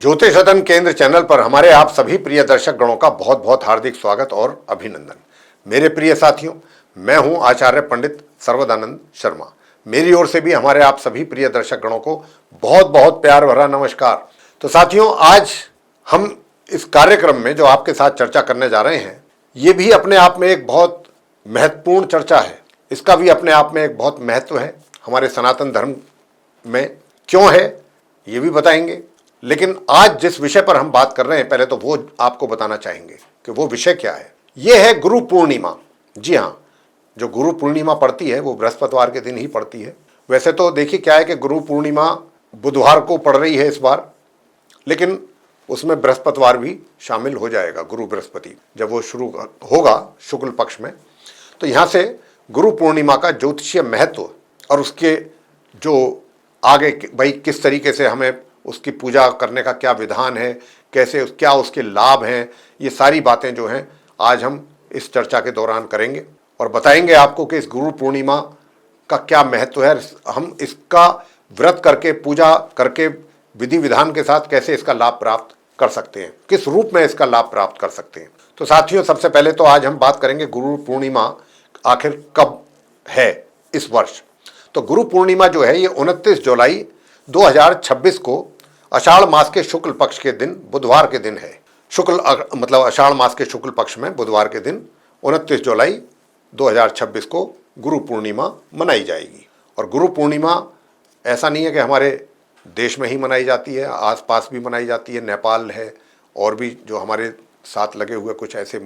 ज्योतिष रतन केंद्र चैनल पर हमारे आप सभी प्रिय दर्शक गणों का बहुत बहुत हार्दिक स्वागत और अभिनंदन। मेरे प्रिय साथियों, मैं हूं आचार्य पंडित सर्वदानंद शर्मा। मेरी ओर से भी हमारे आप सभी प्रिय दर्शक गणों को बहुत बहुत प्यार भरा नमस्कार। तो साथियों, आज हम इस कार्यक्रम में जो आपके साथ चर्चा करने जा रहे हैं, ये भी अपने आप में एक बहुत महत्वपूर्ण चर्चा है। इसका भी अपने आप में एक बहुत महत्व है। हमारे सनातन धर्म में क्यों है ये भी बताएंगे। लेकिन आज जिस विषय पर हम बात कर रहे हैं, पहले तो वो आपको बताना चाहेंगे कि वो विषय क्या है। ये है गुरु पूर्णिमा। जी हाँ, जो गुरु पूर्णिमा पड़ती है वो बृहस्पतिवार के दिन ही पड़ती है। वैसे तो देखिए क्या है कि गुरु पूर्णिमा बुधवार को पड़ रही है इस बार, लेकिन उसमें बृहस्पतिवार भी शामिल हो जाएगा। गुरु बृहस्पति जब वो शुरू होगा शुक्ल पक्ष में, तो यहाँ से गुरु पूर्णिमा का ज्योतिषीय महत्व और उसके जो आगे भाई किस तरीके से हमें उसकी पूजा करने का क्या विधान है, कैसे क्या उसके लाभ हैं, ये सारी बातें जो हैं आज हम इस चर्चा के दौरान करेंगे और बताएंगे आपको कि इस गुरु पूर्णिमा का क्या महत्व है। हम इसका व्रत करके, पूजा करके, विधि विधान के साथ कैसे इसका लाभ प्राप्त कर सकते हैं, किस रूप में इसका लाभ प्राप्त कर सकते हैं। तो साथियों, सबसे पहले तो आज हम बात करेंगे गुरु पूर्णिमा आखिर कब है इस वर्ष। तो गुरु पूर्णिमा जो है ये 29 जुलाई 2026 को आषाढ़ मास के शुक्ल पक्ष के दिन, बुधवार के दिन है। मतलब आषाढ़ मास के शुक्ल पक्ष में बुधवार के दिन 29 जुलाई 2026 को गुरु पूर्णिमा मनाई जाएगी। और गुरु पूर्णिमा ऐसा नहीं है कि हमारे देश में ही मनाई जाती है, आसपास भी मनाई जाती है। नेपाल है और भी जो हमारे साथ लगे हुए कुछ ऐसे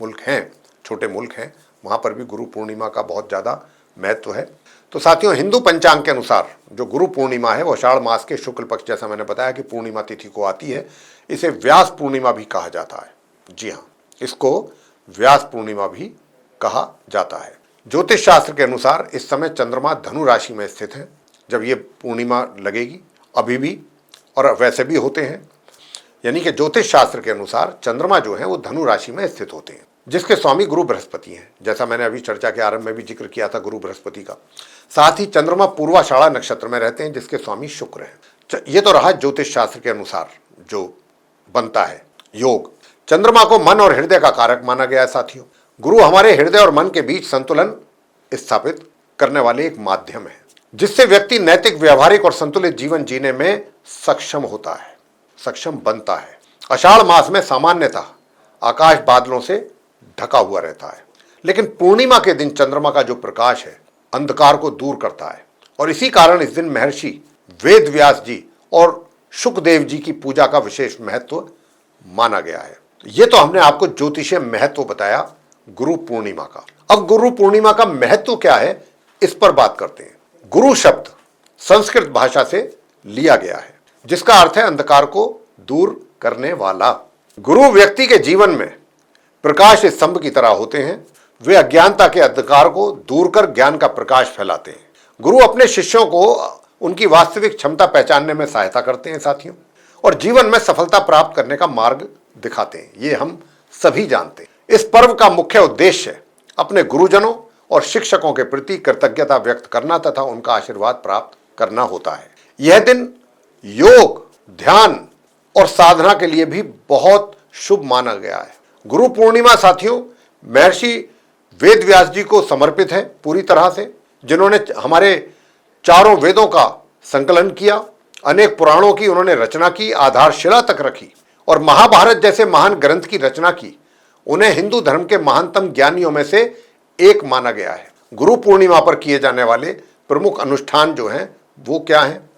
मुल्क हैं, छोटे मुल्क हैं, वहाँ पर भी गुरु पूर्णिमा का बहुत ज़्यादा महत्व है। तो साथियों, हिंदू पंचांग के अनुसार जो गुरु पूर्णिमा है वो आषाढ़ मास के शुक्ल पक्ष, जैसा मैंने बताया कि पूर्णिमा तिथि को आती है। इसे व्यास पूर्णिमा भी कहा जाता है। जी हाँ, इसको व्यास पूर्णिमा भी कहा जाता है। ज्योतिष शास्त्र के अनुसार इस समय चंद्रमा धनु राशि में स्थित है जब ये पूर्णिमा लगेगी। अभी भी और वैसे भी होते हैं, यानी कि ज्योतिष शास्त्र के अनुसार चंद्रमा जो है वो धनु राशि में स्थित होते हैं, जिसके स्वामी गुरु बृहस्पति हैं। जैसा मैंने अभी चर्चा के आरंभ में भी जिक्र किया था गुरु बृहस्पति का। साथ ही चंद्रमा पूर्वाषाढ़ा नक्षत्र में रहते हैं, जिसके स्वामी शुक्र हैं। ये तो रहा ज्योतिष शास्त्र के अनुसार जो बनता है योग। चंद्रमा को मन और हृदय का कारक माना गया है। साथियों, गुरु हमारे हृदय और मन के बीच संतुलन स्थापित करने वाले एक माध्यम है, जिससे व्यक्ति नैतिक, व्यवहारिक और संतुलित जीवन जीने में सक्षम होता है, सक्षम बनता है। आषाढ़ मास में सामान्यतः आकाश बादलों से ढका हुआ रहता है, लेकिन पूर्णिमा के दिन चंद्रमा का जो प्रकाश है अंधकार को दूर करता है। और इसी कारण इस दिन महर्षि वेद व्यास जी और शुकदेव जी की पूजा का विशेष महत्व माना गया है। ये तो हमने आपको ज्योतिषीय महत्व बताया गुरु पूर्णिमा का। अब गुरु पूर्णिमा का महत्व क्या है, इस पर बात करते हैं। गुरु शब्द संस्कृत भाषा से लिया गया है, जिसका अर्थ है अंधकार को दूर करने वाला। गुरु व्यक्ति के जीवन में प्रकाश स्तंभ की तरह होते हैं। वे अज्ञानता के अंधकार को दूर कर ज्ञान का प्रकाश फैलाते हैं। गुरु अपने शिष्यों को उनकी वास्तविक क्षमता पहचानने में सहायता करते हैं साथियों, और जीवन में सफलता प्राप्त करने का मार्ग दिखाते हैं। ये हम सभी जानते हैं। इस पर्व का मुख्य उद्देश्य अपने गुरुजनों और शिक्षकों के प्रति कृतज्ञता व्यक्त करना तथा उनका आशीर्वाद प्राप्त करना होता है। यह दिन योग, ध्यान और साधना के लिए भी बहुत शुभ माना गया है। गुरु पूर्णिमा साथियों महर्षि वेद व्यास जी को समर्पित है पूरी तरह से, जिन्होंने हमारे चारों वेदों का संकलन किया, अनेक पुराणों की उन्होंने रचना की, आधारशिला तक रखी और महाभारत जैसे महान ग्रंथ की रचना की। उन्हें हिंदू धर्म के महानतम ज्ञानियों में से एक माना गया है। गुरु पूर्णिमा पर किए जाने वाले प्रमुख अनुष्ठान जो हैं वो क्या हैं?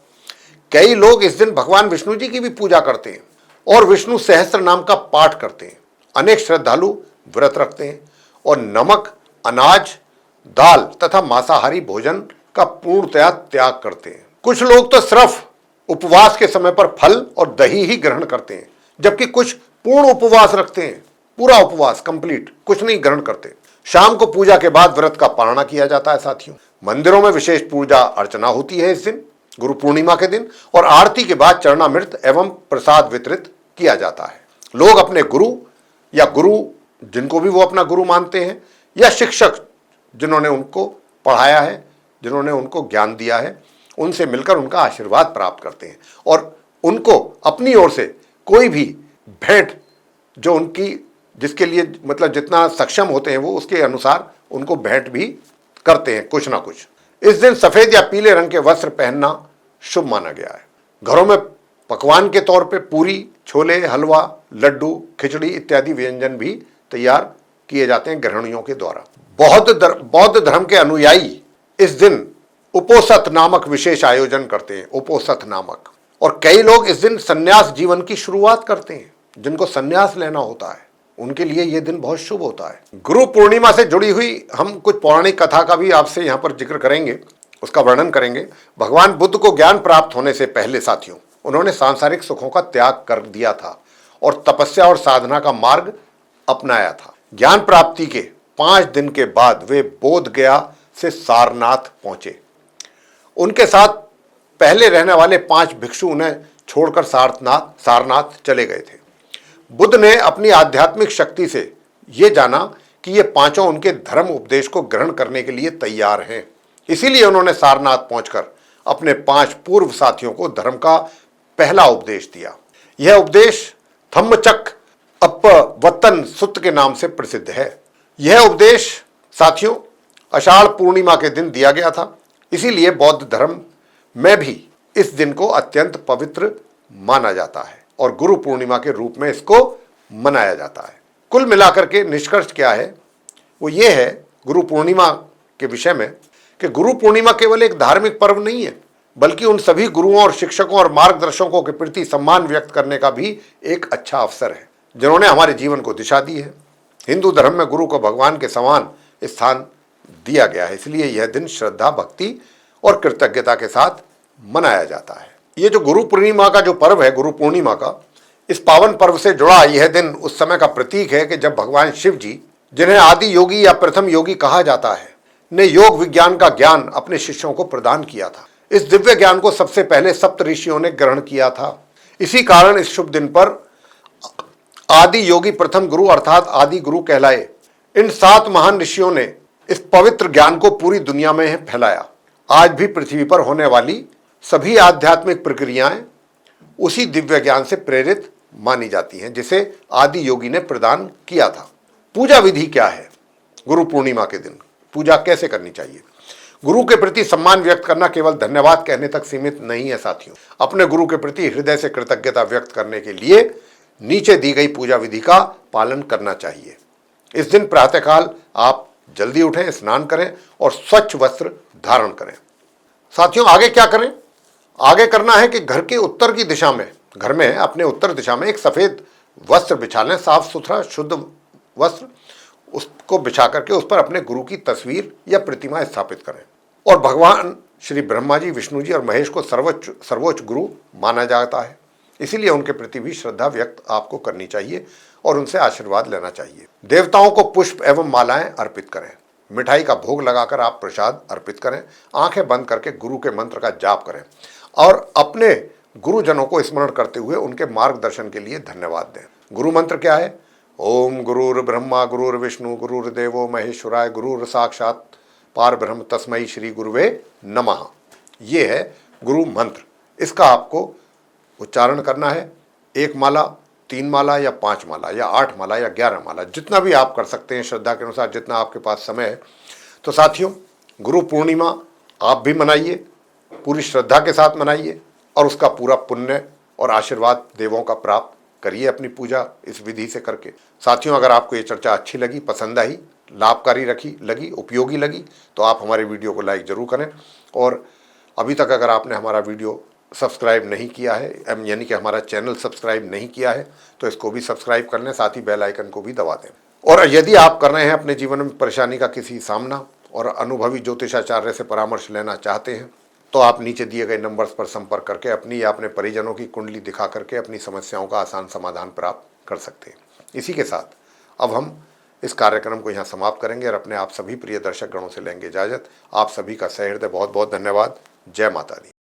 कई लोग इस दिन भगवान विष्णु जी की भी पूजा करते हैं और विष्णु सहस्त्र नाम का पाठ करते हैं। अनेक श्रद्धालु व्रत रखते हैं और नमक, अनाज, दाल तथा मांसाहारी भोजन का पूर्णतया त्याग करते हैं। कुछ लोग तो सिर्फ उपवास के समय पर फल और दही ही ग्रहण करते हैं, जबकि कुछ पूर्ण उपवास रखते हैं, पूरा उपवास कंप्लीट, कुछ नहीं ग्रहण करते। शाम को पूजा के बाद व्रत का पारणा किया जाता है साथियों। मंदिरों में विशेष पूजा अर्चना होती है इस दिन, गुरु पूर्णिमा के दिन, और आरती के बाद चरणामृत एवं प्रसाद वितरित किया जाता है। लोग अपने गुरु या गुरु जिनको भी वो अपना गुरु मानते हैं, या शिक्षक जिन्होंने उनको पढ़ाया है, जिन्होंने उनको ज्ञान दिया है, उनसे मिलकर उनका आशीर्वाद प्राप्त करते हैं और उनको अपनी ओर से कोई भी भेंट जो उनकी जिसके लिए मतलब जितना सक्षम होते हैं वो उसके अनुसार उनको भेंट भी करते हैं कुछ ना कुछ। इस दिन सफेद या पीले रंग के वस्त्र पहनना शुभ माना गया है। घरों में पकवान के तौर पे पूरी, छोले, हलवा, लड्डू, खिचड़ी इत्यादि व्यंजन भी तैयार किए जाते हैं गृहिणियों के द्वारा। बौद्ध धर्म के अनुयायी इस दिन उपोसत नामक विशेष आयोजन करते हैं, उपोसत नामक। और कई लोग इस दिन संन्यास जीवन की शुरुआत करते हैं। जिनको संन्यास लेना होता है उनके लिए यह दिन बहुत शुभ होता है। गुरु पूर्णिमा से जुड़ी हुई हम कुछ पौराणिक कथा का भी आपसे यहां पर जिक्र करेंगे, उसका वर्णन करेंगे। भगवान बुद्ध को ज्ञान प्राप्त होने से पहले साथियों उन्होंने सांसारिक सुखों का त्याग कर दिया था और तपस्या और साधना का मार्ग अपनाया था। ज्ञान प्राप्ति के 5 दिन के बाद वे बोध गया से सारनाथ पहुंचे। उनके साथ पहले रहने वाले 5 भिक्षु उन्हें छोड़कर सारनाथ चले गए थे। बुद्ध ने अपनी आध्यात्मिक शक्ति से यह जाना कि ये पांचों उनके धर्म उपदेश को ग्रहण करने के लिए तैयार हैं। इसीलिए उन्होंने सारनाथ पहुंचकर अपने 5 पूर्व साथियों को धर्म का पहला उपदेश दिया। यह उपदेश धम्मचक्र अपवर्तन सूत्र के नाम से प्रसिद्ध है। यह उपदेश साथियों आषाढ़ पूर्णिमा के दिन दिया गया था। इसीलिए बौद्ध धर्म में भी इस दिन को अत्यंत पवित्र माना जाता है और गुरु पूर्णिमा के रूप में इसको मनाया जाता है। कुल मिलाकर के निष्कर्ष क्या है, वो ये है गुरु पूर्णिमा के विषय में कि गुरु पूर्णिमा केवल एक धार्मिक पर्व नहीं है, बल्कि उन सभी गुरुओं और शिक्षकों और मार्गदर्शकों के प्रति सम्मान व्यक्त करने का भी एक अच्छा अवसर है जिन्होंने हमारे जीवन को दिशा दी है। हिंदू धर्म में गुरु को भगवान के समान स्थान दिया गया है, इसलिए यह दिन श्रद्धा, भक्ति और कृतज्ञता के साथ मनाया जाता है। ये जो गुरु पूर्णिमा का जो पर्व है, गुरु पूर्णिमा का, इस पावन पर्व से जुड़ा यह दिन उस समय का प्रतीक है कि जब भगवान शिव जी, जिन्हें आदि योगी या प्रथम योगी कहा जाता है, ने योग विज्ञान का ज्ञान अपने शिष्यों को प्रदान किया था। इस दिव्य ज्ञान को सबसे पहले सप्त ऋषियों ने ग्रहण किया था। इसी कारण इस शुभ दिन पर आदि योगी प्रथम गुरु अर्थात आदि गुरु कहलाए इन 7 महान ऋषियों ने इस पवित्र ज्ञान को पूरी दुनिया में फैलाया। आज भी पृथ्वी पर होने वाली सभी आध्यात्मिक प्रक्रियाएं उसी दिव्य ज्ञान से प्रेरित मानी जाती हैं जिसे आदि योगी ने प्रदान किया था। पूजा विधि क्या है? गुरु पूर्णिमा के दिन पूजा कैसे करनी चाहिए? गुरु के प्रति सम्मान व्यक्त करना केवल धन्यवाद कहने तक सीमित नहीं है साथियों। अपने गुरु के प्रति हृदय से कृतज्ञता व्यक्त करने के लिए नीचे दी गई पूजा विधि का पालन करना चाहिए। इस दिन प्रातःकाल आप जल्दी उठें, स्नान करें और स्वच्छ वस्त्र धारण करें। साथियों आगे क्या करें? आगे करना है कि घर के उत्तर की दिशा में, घर में अपने उत्तर दिशा में एक सफेद वस्त्र बिछा लें, साफ सुथरा शुद्ध वस्त्र, उसको बिछा करके उस पर अपने गुरु की तस्वीर या प्रतिमा स्थापित करें। और भगवान श्री ब्रह्मा जी, विष्णु जी और महेश को सर्वोच्च गुरु माना जाता है, इसीलिए उनके प्रति भी श्रद्धा व्यक्त आपको करनी चाहिए और उनसे आशीर्वाद लेना चाहिए। देवताओं को पुष्प एवं मालाएं अर्पित करें। मिठाई का भोग लगाकर आप प्रसाद अर्पित करें। आंखें बंद करके गुरु के मंत्र का जाप करें और अपने गुरुजनों को स्मरण करते हुए उनके मार्गदर्शन के लिए धन्यवाद दें। गुरु मंत्र क्या है? ओम गुरुर ब्रह्मा गुरुर विष्णु गुरुर्देवो महेश्वराय गुरुर साक्षात पार ब्रह्म तस्मै श्री गुरुवे नमः। ये है गुरु मंत्र। इसका आपको उच्चारण करना है। 1 माला, 3 माला या 5 माला या 8 माला या 11 माला, जितना भी आप कर सकते हैं श्रद्धा के अनुसार, जितना आपके पास समय है। तो साथियों गुरु पूर्णिमा आप भी मनाइए, पूरी श्रद्धा के साथ मनाइए और उसका पूरा पुण्य और आशीर्वाद देवों का प्राप्त करिए अपनी पूजा इस विधि से करके। साथियों अगर आपको ये चर्चा अच्छी लगी, पसंद आई, लाभकारी लगी, उपयोगी लगी, तो आप हमारे वीडियो को लाइक जरूर करें। और अभी तक अगर आपने हमारा वीडियो सब्सक्राइब नहीं किया है, यानी कि हमारा चैनल सब्सक्राइब नहीं किया है, तो इसको भी सब्सक्राइब कर लें, साथ ही बेल आइकन को भी दबा दें। और यदि आप कर रहे हैं अपने जीवन में परेशानी का किसी सामना और अनुभवी ज्योतिषाचार्य से परामर्श लेना चाहते हैं, तो आप नीचे दिए गए नंबर्स पर संपर्क करके अपनी या अपने परिजनों की कुंडली दिखा करके अपनी समस्याओं का आसान समाधान प्राप्त कर सकते हैं। इसी के साथ अब हम इस कार्यक्रम को यहाँ समाप्त करेंगे और अपने आप सभी प्रिय दर्शक गणों से लेंगे इजाजत। आप सभी का सहृदय बहुत बहुत धन्यवाद। जय माता दी।